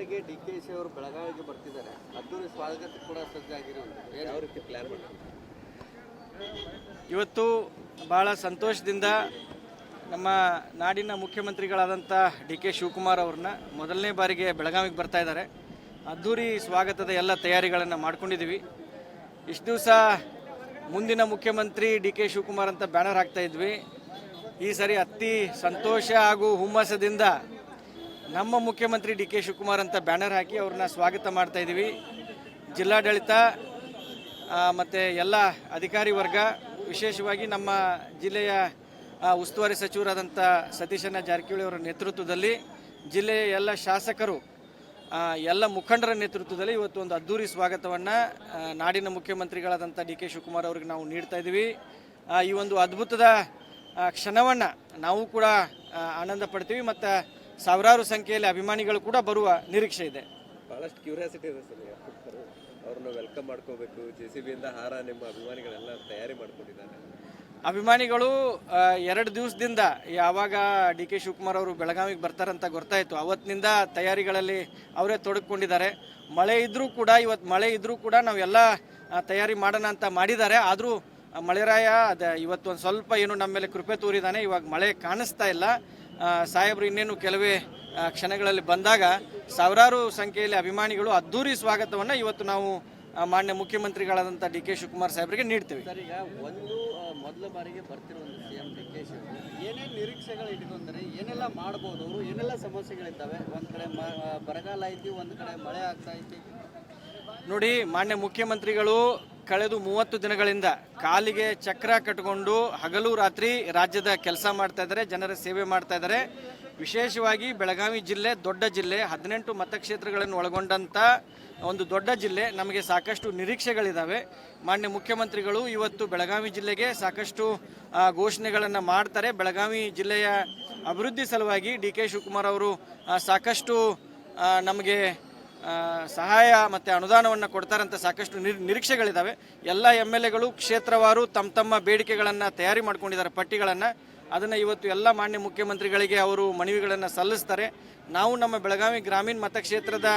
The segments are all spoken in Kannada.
ಬಾರಿಗೆ DKC ಅವರು ಬೆಳಗಾವಿಗೆ ಬರ್ತಿದ್ದಾರೆ, ಅದ್ದೂರಿ ಸ್ವಾಗತ ಕೂಡ ಸಜ್ಜಾಗಿರುವಂಥದ್ದು, ಯಾವ ರೀತಿ ಪ್ಲಾನ್ ಮಾಡ್ತಾರೆ? ಇವತ್ತು ಭಾಳ ಸಂತೋಷದಿಂದ ನಮ್ಮ ನಾಡಿನ ಮುಖ್ಯಮಂತ್ರಿಗಳಾದಂಥ DK ಶಿವಕುಮಾರ್ ಅವ್ರನ್ನ ಮೊದಲನೇ ಬಾರಿಗೆ ಬೆಳಗಾವಿಗೆ ಬರ್ತಾ ಇದ್ದಾರೆ. ಅದ್ದೂರಿ ಸ್ವಾಗತದ ಎಲ್ಲ ತಯಾರಿಗಳನ್ನು ಮಾಡ್ಕೊಂಡಿದ್ದೀವಿ. ಇಷ್ಟು ದಿವಸ ಮುಂದಿನ ಮುಖ್ಯಮಂತ್ರಿ DK ಶಿವಕುಮಾರ್ ಅಂತ ಬ್ಯಾನರ್ ಹಾಕ್ತಾ ಇದ್ವಿ. ಈ ಸರಿ ಅತಿ ಸಂತೋಷ ಹಾಗೂ ಹುಮ್ಮಸದಿಂದ ನಮ್ಮ ಮುಖ್ಯಮಂತ್ರಿ DK ಶಿವಕುಮಾರ್ ಅಂತ ಬ್ಯಾನರ್ ಹಾಕಿ ಅವ್ರನ್ನ ಸ್ವಾಗತ ಮಾಡ್ತಾ ಇದ್ದೀವಿ. ಜಿಲ್ಲಾಡಳಿತ ಮತ್ತು ಎಲ್ಲ ಅಧಿಕಾರಿ ವರ್ಗ, ವಿಶೇಷವಾಗಿ ನಮ್ಮ ಜಿಲ್ಲೆಯ ಉಸ್ತುವಾರಿ ಸಚಿವರಾದಂಥ ಸತೀಶಣ್ಣ ಜಾರಕಿಹೊಳಿ ಅವರ ನೇತೃತ್ವದಲ್ಲಿ ಜಿಲ್ಲೆಯ ಎಲ್ಲ ಶಾಸಕರು, ಎಲ್ಲ ಮುಖಂಡರ ನೇತೃತ್ವದಲ್ಲಿ ಇವತ್ತು ಒಂದು ಅದ್ದೂರಿ ಸ್ವಾಗತವನ್ನು ನಾಡಿನ ಮುಖ್ಯಮಂತ್ರಿಗಳಾದಂಥ DK ಶಿವಕುಮಾರ್ ಅವ್ರಿಗೆ ನಾವು ನೀಡ್ತಾ ಇದ್ದೀವಿ. ಈ ಒಂದು ಅದ್ಭುತದ ಕ್ಷಣವನ್ನು ನಾವು ಕೂಡ ಆನಂದ ಪಡ್ತೀವಿ ಮತ್ತು ಸಾವಿರಾರು ಸಂಖ್ಯೆಯಲ್ಲಿ ಅಭಿಮಾನಿಗಳು ಕೂಡ ಬರುವ ನಿರೀಕ್ಷೆ ಇದೆ. ಭಾಳಷ್ಟು ಕ್ಯೂರಿಯಾಸಿಟಿ ಇದೆ ಸರ್, ಅವ್ರನ್ನ ವೆಲ್ಕಮ್ ಮಾಡ್ಕೋಬೇಕು. JCBಯಿಂದ ಹಾರ ನಿಮ್ಮ ಅಭಿಮಾನಿಗಳೆಲ್ಲ ತಯಾರಿ ಮಾಡ್ಕೊಂಡಿದ್ದಾರೆ. ಅಭಿಮಾನಿಗಳು 2 ದಿವಸದಿಂದ ಯಾವಾಗ DK ಶಿವಕುಮಾರ್ ಅವರು ಬೆಳಗಾವಿಗೆ ಬರ್ತಾರಂತ ಗೊತ್ತಾಯಿತು, ಅವತ್ತಿನಿಂದ ತಯಾರಿಗಳಲ್ಲಿ ಅವರೇ ತೊಡಗಿಕೊಂಡಿದ್ದಾರೆ. ಮಳೆ ಇದ್ದರೂ ಕೂಡ, ಇವತ್ತು ಮಳೆ ಇದ್ದರೂ ಕೂಡ ನಾವೆಲ್ಲ ತಯಾರಿ ಮಾಡೋಣ ಅಂತ ಮಾಡಿದ್ದಾರೆ. ಆದರೂ ಮಳೆರಾಯ ಇವತ್ತು ಒಂದು ಸ್ವಲ್ಪ ಏನು ನಮ್ಮ ಮೇಲೆ ಕೃಪೆ ತೋರಿದ್ದಾನೆ. ಇವಾಗ ಮಳೆ ಕಾಣಿಸ್ತಾ ಇಲ್ಲ. ಸಾಹೇಬರು ಇನ್ನೇನು ಕೆಲವೇ ಕ್ಷಣಗಳಲ್ಲಿ ಬಂದಾಗ ಸಾವಿರಾರು ಸಂಖ್ಯೆಯಲ್ಲಿ ಅಭಿಮಾನಿಗಳು ಅದ್ದೂರಿ ಸ್ವಾಗತವನ್ನು ಇವತ್ತು ನಾವು ಮಾನ್ಯ ಮುಖ್ಯಮಂತ್ರಿಗಳಾದಂಥ DK ಶಿವಕುಮಾರ್ ಸಾಹೇಬರಿಗೆ ನೀಡ್ತೀವಿ. ಸರ್, ಈಗ ಮೊದಲ ಬಾರಿಗೆ ಬರ್ತಿರುವಂಥ CM DK ಶಿವಕುಮಾರ್ ಏನೇನು ನಿರೀಕ್ಷೆಗಳು ಇಟ್ಕೊಂಡ್ರೆ ಏನೆಲ್ಲ ಮಾಡ್ಬೋದು, ಅವರು ಏನೆಲ್ಲ ಸಮಸ್ಯೆಗಳಿದ್ದಾವೆ? ಒಂದು ಕಡೆ ಬರಗಾಲ ಐತಿ, ಒಂದು ಕಡೆ ಮಳೆ ಆಗ್ತಾ ಐತಿ. ನೋಡಿ, ಮಾನ್ಯ ಮುಖ್ಯಮಂತ್ರಿಗಳು ಕಳೆದ 30 ದಿನಗಳಿಂದ ಕಾಲಿಗೆ ಚಕ್ರ ಕಟ್ಟಿಕೊಂಡು ಹಗಲು ರಾತ್ರಿ ರಾಜ್ಯದ ಕೆಲಸ ಮಾಡ್ತಾ ಇದ್ದಾರೆ, ಜನರ ಸೇವೆ ಮಾಡ್ತಾ ಇದ್ದಾರೆ. ವಿಶೇಷವಾಗಿ ಬೆಳಗಾವಿ ಜಿಲ್ಲೆ ದೊಡ್ಡ ಜಿಲ್ಲೆ, 18 ಮತಕ್ಷೇತ್ರಗಳನ್ನು ಒಳಗೊಂಡಂಥ ಒಂದು ದೊಡ್ಡ ಜಿಲ್ಲೆ. ನಮಗೆ ಸಾಕಷ್ಟು ನಿರೀಕ್ಷೆಗಳಿದ್ದಾವೆ. ಮಾನ್ಯ ಮುಖ್ಯಮಂತ್ರಿಗಳು ಇವತ್ತು ಬೆಳಗಾವಿ ಜಿಲ್ಲೆಗೆ ಸಾಕಷ್ಟು ಘೋಷಣೆಗಳನ್ನು ಮಾಡ್ತಾರೆ. ಬೆಳಗಾವಿ ಜಿಲ್ಲೆಯ ಅಭಿವೃದ್ಧಿ ಸಲುವಾಗಿ DK ಶಿವಕುಮಾರ್ ಅವರು ಸಾಕಷ್ಟು ನಮಗೆ ಸಹಾಯ ಮತ್ತು ಅನುದಾನವನ್ನು ಕೊಡ್ತಾರಂತ ಸಾಕಷ್ಟು ನಿರೀಕ್ಷೆಗಳಿದ್ದಾವೆ. ಎಲ್ಲ MLAಗಳು ಕ್ಷೇತ್ರವಾರು ತಮ್ಮ ಬೇಡಿಕೆಗಳನ್ನು ತಯಾರಿ ಮಾಡ್ಕೊಂಡಿದ್ದಾರೆ, ಪಟ್ಟಿಗಳನ್ನು. ಅದನ್ನು ಇವತ್ತು ಎಲ್ಲ ಮಾನ್ಯ ಮುಖ್ಯಮಂತ್ರಿಗಳಿಗೆ ಅವರು ಮನವಿಗಳನ್ನು ಸಲ್ಲಿಸ್ತಾರೆ. ನಾವು ನಮ್ಮ ಬೆಳಗಾವಿ ಗ್ರಾಮೀಣ ಮತಕ್ಷೇತ್ರದ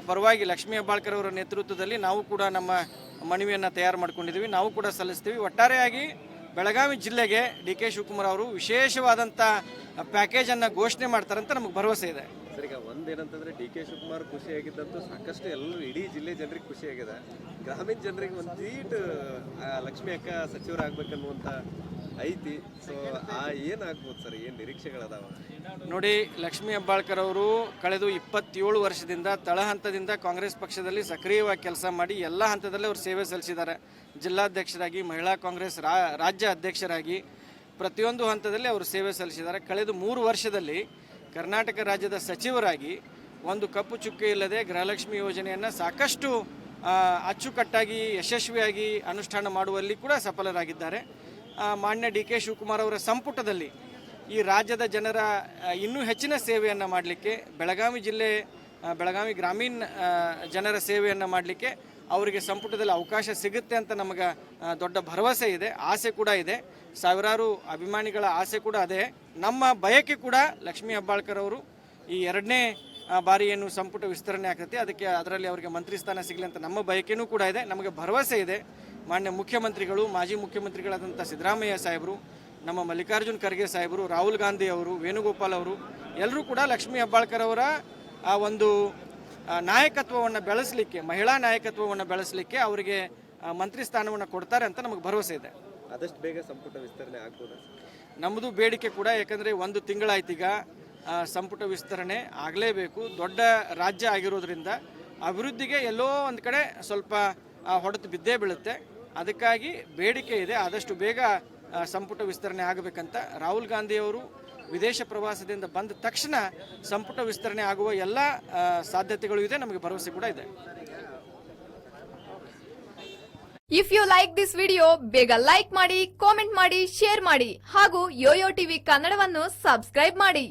ಪರವಾಗಿ ಲಕ್ಷ್ಮೀ ಹೆಬ್ಬಾಳ್ಕರ್ ಅವರ ನೇತೃತ್ವದಲ್ಲಿ ನಾವು ಕೂಡ ನಮ್ಮ ಮನವಿಯನ್ನು ತಯಾರು ಮಾಡ್ಕೊಂಡಿದ್ದೀವಿ, ನಾವು ಕೂಡ ಸಲ್ಲಿಸ್ತೀವಿ. ಒಟ್ಟಾರೆಯಾಗಿ ಬೆಳಗಾವಿ ಜಿಲ್ಲೆಗೆ DK ಶಿವಕುಮಾರ್ ಅವರು ವಿಶೇಷವಾದಂಥ ಪ್ಯಾಕೇಜನ್ನು ಘೋಷಣೆ ಮಾಡ್ತಾರಂತ ನಮಗೆ ಭರವಸೆ ಇದೆ. ಸರ್, ಈಗ ಒಂದೇನಂತಂದ್ರೆ DK ಶಿವಕುಮಾರ್ ಖುಷಿಯಾಗಿದ್ದಂತೂ ಸಾಕಷ್ಟು ಎಲ್ಲರೂ ಇಡೀ ಜಿಲ್ಲೆ ಜನರಿಗೆ ಖುಷಿಯಾಗಿದೆ. ಗ್ರಾಮೀಣ ಜನರಿಗೆ ಒಂದು ಸೀಟ್ ಲಕ್ಷ್ಮಿ ಅಕ್ಕ ಸಚಿವರಾಗಬೇಕನ್ನುವಂಥ ಐತಿ. ಸೊ ಏನಾಗ್ಬೋದು ಸರ್, ಏನು ನಿರೀಕ್ಷೆಗಳದಾವ? ನೋಡಿ, ಲಕ್ಷ್ಮೀ ಹೆಬ್ಬಾಳ್ಕರ್ ಅವರು ಕಳೆದ 27 ವರ್ಷದಿಂದ ತಳಹಂತದಿಂದ ಕಾಂಗ್ರೆಸ್ ಪಕ್ಷದಲ್ಲಿ ಸಕ್ರಿಯವಾಗಿ ಕೆಲಸ ಮಾಡಿ ಎಲ್ಲ ಹಂತದಲ್ಲೇ ಅವರು ಸೇವೆ ಸಲ್ಲಿಸಿದ್ದಾರೆ. ಜಿಲ್ಲಾಧ್ಯಕ್ಷರಾಗಿ, ಮಹಿಳಾ ಕಾಂಗ್ರೆಸ್ ರಾಜ್ಯ ಅಧ್ಯಕ್ಷರಾಗಿ ಪ್ರತಿಯೊಂದು ಹಂತದಲ್ಲಿ ಅವರು ಸೇವೆ ಸಲ್ಲಿಸಿದ್ದಾರೆ. ಕಳೆದ 3 ವರ್ಷದಲ್ಲಿ ಕರ್ನಾಟಕ ರಾಜ್ಯದ ಸಚಿವರಾಗಿ ಒಂದು ಕಪ್ಪು ಚುಕ್ಕೆ ಇಲ್ಲದೆ ಗೃಹಲಕ್ಷ್ಮಿ ಯೋಜನೆಯನ್ನು ಸಾಕಷ್ಟು ಅಚ್ಚುಕಟ್ಟಾಗಿ ಯಶಸ್ವಿಯಾಗಿ ಅನುಷ್ಠಾನ ಮಾಡುವಲ್ಲಿ ಕೂಡ ಸಫಲರಾಗಿದ್ದಾರೆ. ಮಾನ್ಯ DK ಶಿವಕುಮಾರ್ ಅವರ ಸಂಪುಟದಲ್ಲಿ ಈ ರಾಜ್ಯದ ಜನರ ಇನ್ನೂ ಹೆಚ್ಚಿನ ಸೇವೆಯನ್ನು ಮಾಡಲಿಕ್ಕೆ, ಬೆಳಗಾವಿ ಜಿಲ್ಲೆ ಬೆಳಗಾವಿ ಗ್ರಾಮೀಣ ಜನರ ಸೇವೆಯನ್ನು ಮಾಡಲಿಕ್ಕೆ ಅವರಿಗೆ ಸಂಪುಟದಲ್ಲಿ ಅವಕಾಶ ಸಿಗುತ್ತೆ ಅಂತ ನಮಗೆ ದೊಡ್ಡ ಭರವಸೆ ಇದೆ, ಆಸೆ ಕೂಡ ಇದೆ. ಸಾವಿರಾರು ಅಭಿಮಾನಿಗಳ ಆಸೆ ಕೂಡ ಅದೇ. ನಮ್ಮ ಬಯಕೆ ಕೂಡ ಲಕ್ಷ್ಮೀ ಹೆಬ್ಬಾಳ್ಕರ್ ಅವರು ಈ 2ನೇ ಬಾರಿ ಏನು ಸಂಪುಟ ವಿಸ್ತರಣೆ ಆಗ್ತೈತಿ, ಅದರಲ್ಲಿ ಅವರಿಗೆ ಮಂತ್ರಿ ಸ್ಥಾನ ಸಿಗಲಿ ಅಂತ ನಮ್ಮ ಬಯಕೆನೂ ಕೂಡ ಇದೆ. ನಮಗೆ ಭರವಸೆ ಇದೆ. ಮಾನ್ಯ ಮುಖ್ಯಮಂತ್ರಿಗಳು, ಮಾಜಿ ಮುಖ್ಯಮಂತ್ರಿಗಳಾದಂಥ ಸಿದ್ದರಾಮಯ್ಯ ಸಾಹೇಬರು, ನಮ್ಮ ಮಲ್ಲಿಕಾರ್ಜುನ್ ಖರ್ಗೆ ಸಾಹೇಬರು, ರಾಹುಲ್ ಗಾಂಧಿ ಅವರು, ವೇಣುಗೋಪಾಲ್ ಅವರು ಎಲ್ಲರೂ ಕೂಡ ಲಕ್ಷ್ಮೀ ಹೆಬ್ಬಾಳ್ಕರ್ ಅವರ ಆ ಒಂದು ನಾಯಕತ್ವವನ್ನು ಬೆಳೆಸಲಿಕ್ಕೆ, ಮಹಿಳಾ ನಾಯಕತ್ವವನ್ನು ಬೆಳೆಸಲಿಕ್ಕೆ ಅವರಿಗೆ ಮಂತ್ರಿ ಸ್ಥಾನವನ್ನು ಕೊಡ್ತಾರೆ ಅಂತ ನಮಗೆ ಭರವಸೆ ಇದೆ. ಆದಷ್ಟು ಬೇಗ ಸಂಪುಟ ವಿಸ್ತರಣೆ ಆಗ್ಬೋದು. ನಮ್ಮದು ಬೇಡಿಕೆ ಕೂಡ, ಯಾಕಂದರೆ 1 ತಿಂಗಳಾಯ್ತೀಗ ಸಂಪುಟ ವಿಸ್ತರಣೆ ಆಗಲೇಬೇಕು. ದೊಡ್ಡ ರಾಜ್ಯ ಆಗಿರೋದ್ರಿಂದ ಅಭಿವೃದ್ಧಿಗೆ ಎಲ್ಲೋ ಒಂದು ಕಡೆ ಸ್ವಲ್ಪ ಹೊಡೆತು ಬಿದ್ದೇ ಬೀಳುತ್ತೆ. ಅದಕ್ಕಾಗಿ ಬೇಡಿಕೆ ಇದೆ, ಆದಷ್ಟು ಬೇಗ ಸಂಪುಟ ವಿಸ್ತರಣೆ ಆಗಬೇಕಂತ. ರಾಹುಲ್ ಗಾಂಧಿಯವರು ವಿದೇಶ ಪ್ರವಾಸದಿಂದ ಬಂದ ತಕ್ಷಣ ಸಂಪುಟ ವಿಸ್ತರಣೆ ಆಗುವ ಎಲ್ಲ ಸಾಧ್ಯತೆಗಳು ಇದೆ, ನಮಗೆ ಭರವಸೆ ಕೂಡ ಇದೆ. If you like this video, ಬೇಗ ಲೈಕ್ ಮಾಡಿ, ಕಾಮೆಂಟ್ ಮಾಡಿ, ಶೇರ್ ಮಾಡಿ ಹಾಗೂ ಯೋಯೋ ಟಿವಿ ಕನ್ನಡವನ್ನು ಸಬ್ಸ್ಕ್ರೈಬ್ ಮಾಡಿ.